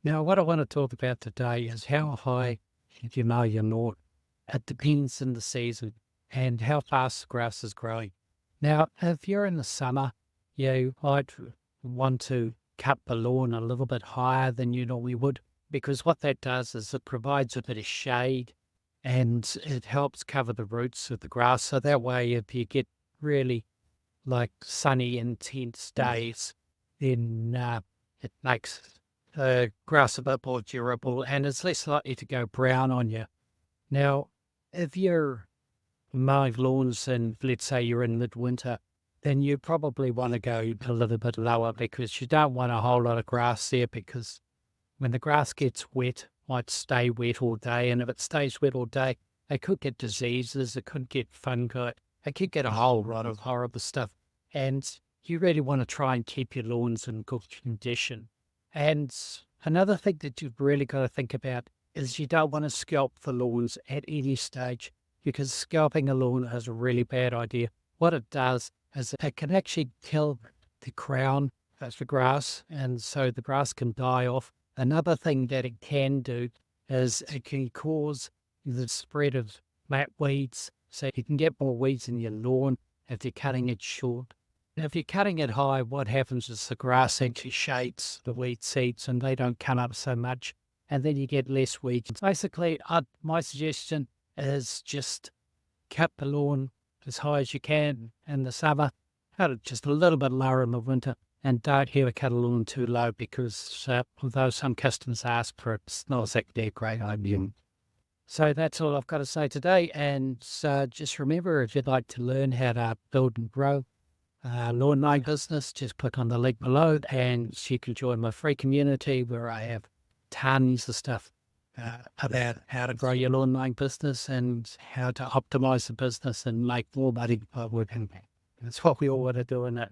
Now, what I want to talk about today is how high should you mow your lawn? It depends in the season and how fast the grass is growing. Now, if you're in the summer, you might want to cut the lawn a little bit higher than you normally would, because what that does is it provides a bit of shade and it helps cover the roots of the grass. So that way, if you get really like sunny, intense days, then it makes the grass a bit more durable and it's less likely to go brown on you. Now, if you're mowing lawns and let's say you're in midwinter, then you probably want to go a little bit lower because you don't want a whole lot of grass there because when the grass gets wet, it might stay wet all day. And if it stays wet all day, it could get diseases, it could get fungi, it could get a whole lot of horrible stuff. And you really want to try and keep your lawns in good condition. And another thing that you've really got to think about is you don't want to scalp the lawns at any stage because scalping a lawn is a really bad idea. What it does is it can actually kill the crown of the grass, and so the grass can die off. Another thing that it can do is it can cause the spread of mat weeds, so you can get more weeds in your lawn if you're cutting it short. Now, if you're cutting it high, what happens is the grass actually shades the weed seeds and they don't come up so much, and then you get less weeds. Basically, my suggestion is just cut the lawn as high as you can in the summer, cut it just a little bit lower in the winter, and don't ever cut a lawn too low because although some customers ask for it, it's not exactly a great idea. So that's all I've got to say today. And just remember, if you'd like to learn how to build and grow lawn mowing business, just click on the link below and you can join my free community where I have tons of stuff about how to grow your lawn mowing business and how to optimize the business and make more money by working. That's what we all want to do in it.